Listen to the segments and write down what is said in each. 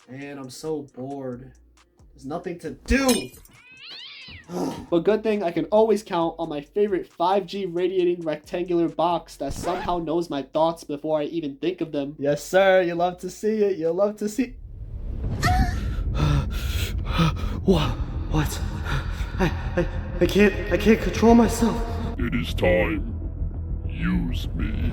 Man, I'm so bored. There's nothing to do. But good thing I can always count on my favorite 5G radiating rectangular box that somehow knows my thoughts before I even think of them. Yes, sir. You love to see it. You love to see. What? I can't control myself. It is time. Use me.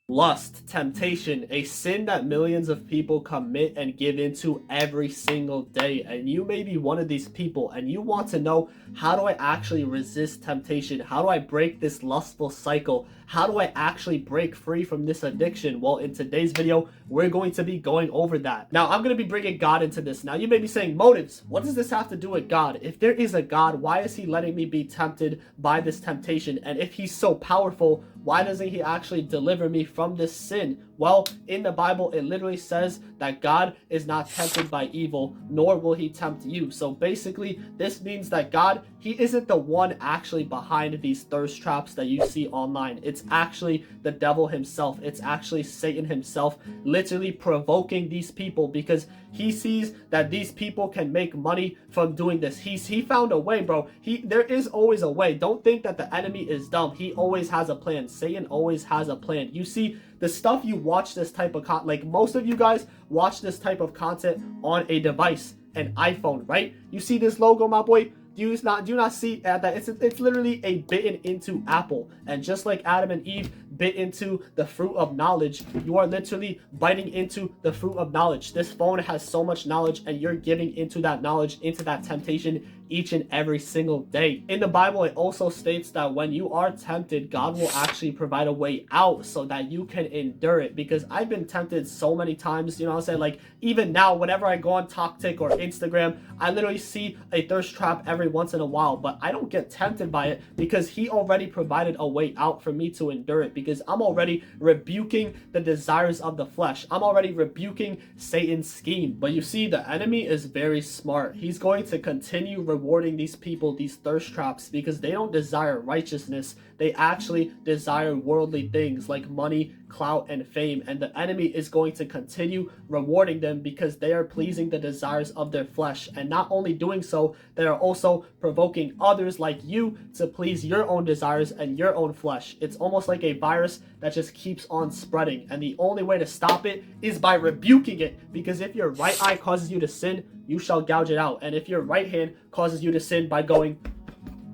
Lust, temptation, a sin that millions of people commit and give into every single day. And you may be one of these people and you want to know, how do I actually resist temptation? How do I break this lustful cycle? How do I actually break free from this addiction? Well, in today's video, we're going to be going over that. Now, I'm going to be bringing God into this. Now, you may be saying, motives, what does this have to do with God? If there is a God, why is he letting me be tempted by this temptation? And if he's so powerful, why doesn't he actually deliver me from this sin? Well, in the Bible, it literally says that God is not tempted by evil, nor will he tempt you. So basically, this means that God, he isn't the one actually behind these thirst traps that you see online. It's actually the devil himself. It's actually Satan himself literally provoking these people because he sees that these people can make money from doing this. He found a way, bro. There is always a way. Don't think that the enemy is dumb. He always has a plan. Satan always has a plan. You see, the stuff you watch this type of content, like most of you guys watch this type of content on a device, an iPhone, right? You see this logo, my boy? Do you not see that it's literally a bitten into apple? And just like Adam and Eve bit into the fruit of knowledge, you are literally biting into the fruit of knowledge. This phone has so much knowledge and you're giving into that knowledge, into that temptation each and every single day. In the Bible, it also states that when you are tempted, God will actually provide a way out so that you can endure it. Because I've been tempted so many times, you know what I'm saying? Like even now, whenever I go on TikTok or Instagram, I literally see a thirst trap every once in a while, but I don't get tempted by it because he already provided a way out for me to endure it, because I'm already rebuking the desires of the flesh. I'm already rebuking Satan's scheme. But you see, the enemy is very smart. He's going to continue rewarding these people, these thirst traps, because they don't desire righteousness. They actually desire worldly things like money, clout, and fame. And the enemy is going to continue rewarding them because they are pleasing the desires of their flesh. And not only doing so, they are also provoking others like you to please your own desires and your own flesh. It's almost like a virus that just keeps on spreading. And the only way to stop it is by rebuking it. Because if your right eye causes you to sin, you shall gouge it out. And if your right hand causes you to sin by going,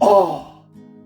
oh,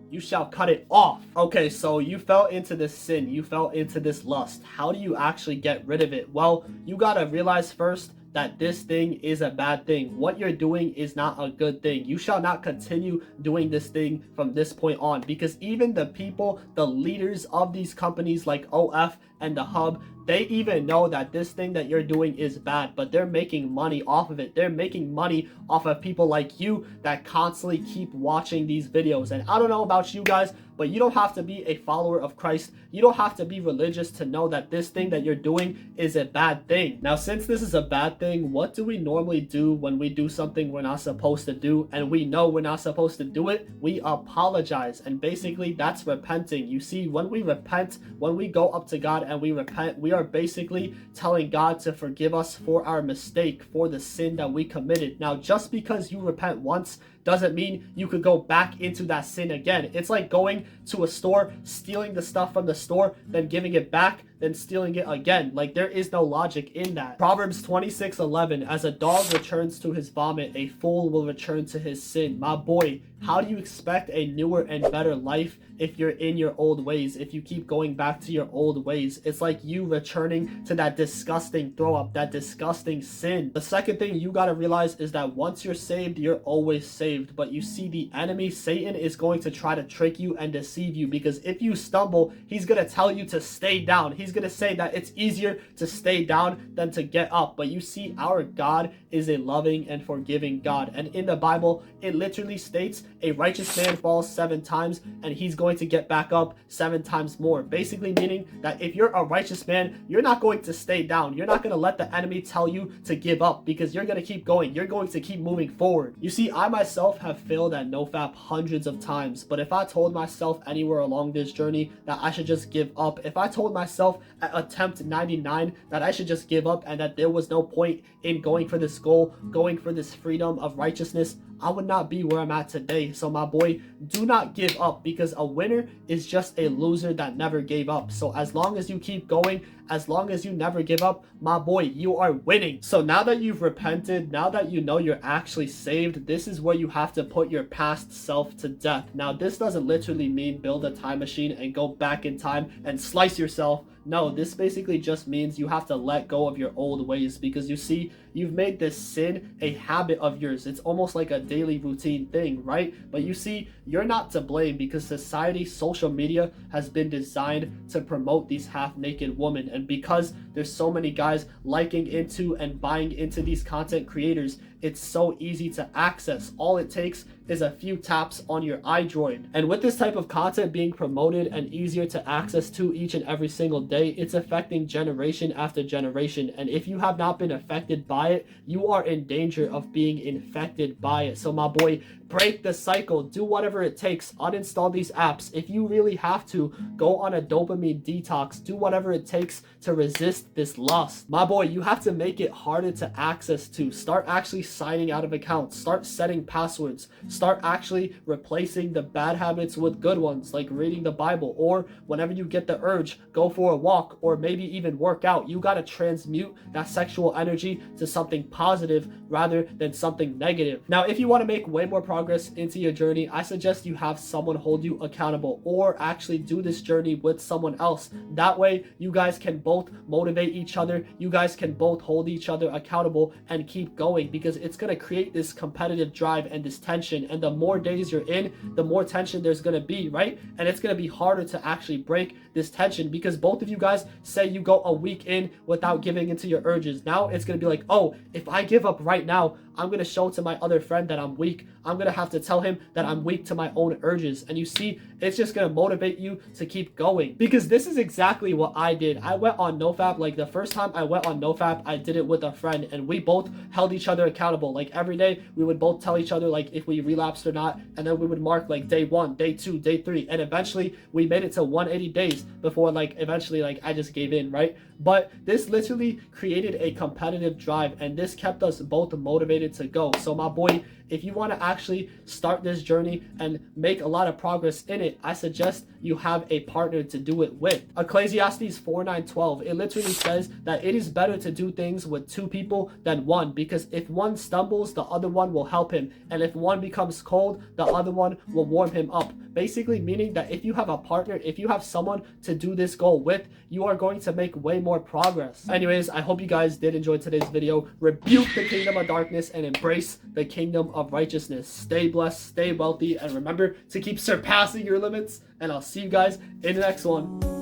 you shall cut it off. Okay, so you fell into this sin. You fell into this lust. How do you actually get rid of it? Well, you gotta realize first that this thing is a bad thing. What you're doing is not a good thing. You shall not continue doing this thing from this point on, because even the people, the leaders of these companies like OF and the Hub, they even know that this thing that you're doing is bad, but they're making money off of it. They're making money off of people like you that constantly keep watching these videos. And I don't know about you guys, but you don't have to be a follower of Christ. You don't have to be religious to know that this thing that you're doing is a bad thing. Now, since this is a bad thing, what do we normally do when we do something we're not supposed to do and we know we're not supposed to do it? We apologize. And basically, that's repenting. You see, when we repent, when we go up to God and we repent, we are basically telling God to forgive us for our mistake, for the sin that we committed. Now, just because you repent once doesn't mean you could go back into that sin again. It's like going to a store, stealing the stuff from the store, then giving it back, then stealing it again. Like, there is no logic in that. Proverbs 26:11, as a dog returns to his vomit, a fool will return to his sin. My boy, how do you expect a newer and better life if you're in your old ways, if you keep going back to your old ways? It's like you returning to that disgusting throw up, that disgusting sin. The second thing you gotta realize is that once you're saved, you're always saved. But you see, the enemy, Satan, is going to try to trick you and deceive you, because if you stumble, he's gonna tell you to stay down. He's gonna say that it's easier to stay down than to get up. But you see, our God is a loving and forgiving God. And in the Bible, it literally states a righteous man falls 7 times and he's going to get back up 7 times more. Basically meaning that if you're a righteous man, you're not going to stay down. You're not going to let the enemy tell you to give up, because you're going to keep going. You're going to keep moving forward. You see, I myself myself have failed at nofap hundreds of times, but if I told myself anywhere along this journey that I should just give up, if I told myself at attempt 99 that I should just give up and that there was no point in going for this goal, going for this freedom of righteousness, I would not be where I'm at today. So my boy, do not give up, because a winner is just a loser that never gave up. So as long as you keep going, as long as you never give up, my boy, you are winning. So now that you've repented, now that you know you're actually saved, this is where you have to put your past self to death. Now, this doesn't literally mean build a time machine and go back in time and slice yourself. No, this basically just means you have to let go of your old ways, because you see, you've made this sin a habit of yours. It's almost like a daily routine thing, right? But you see, you're not to blame, because society, social media has been designed to promote these half-naked women. And because there's so many guys liking into and buying into these content creators, it's so easy to access. All it takes is a few taps on your iDroid. And with this type of content being promoted and easier to access to each and every single day, it's affecting generation after generation. And if you have not been affected by it, you are in danger of being infected by it. So my boy, break the cycle. Do whatever it takes. Uninstall these apps. If you really have to, go on a dopamine detox. Do whatever it takes to resist this lust. My boy, you have to make it harder to access to. Start actually signing out of accounts. Start setting passwords. Start actually replacing the bad habits with good ones, like reading the Bible, or whenever you get the urge, go for a walk, or maybe even work out. You got to transmute that sexual energy to something positive rather than something negative. Now, if you want to make way more progress into your journey, I suggest you have someone hold you accountable, or actually do this journey with someone else. That way, you guys can both motivate each other. You guys can both hold each other accountable and keep going, because it's going to create this competitive drive and this tension. And the more days you're in, the more tension there's going to be, right? And it's going to be harder to actually break this tension, because both of you guys, say you go a week in without giving into your urges. Now it's going to be like, oh, if I give up right now, I'm going to show to my other friend that I'm weak. I'm going to have to tell him that I'm weak to my own urges. And you see, it's just going to motivate you to keep going, because this is exactly what I did. I went on NoFap. Like, the first time I went on NoFap, I did it with a friend, and we both held each other accountable. Like, every day we would both tell each other like if we relapsed or not, and then we would mark like day 1, day 2, day 3, and eventually we made it to 180 days before like eventually like I just gave in, right? But this literally created a competitive drive, and this kept us both motivated to go. So my boy, if you want to actually start this journey and make a lot of progress in it, I suggest you have a partner to do it with. Ecclesiastes 4:9-12, it literally says that it is better to do things with 2 people than 1, because if one stumbles, the other one will help him, and if one becomes cold, the other one will warm him up. Basically meaning that if you have a partner, if you have someone to do this goal with, you are going to make way more progress. Anyways, I hope you guys did enjoy today's video. Rebuke the kingdom of darkness and embrace the kingdom of righteousness. Stay blessed, stay wealthy, and remember to keep surpassing your limits. And I'll see you guys in the next one.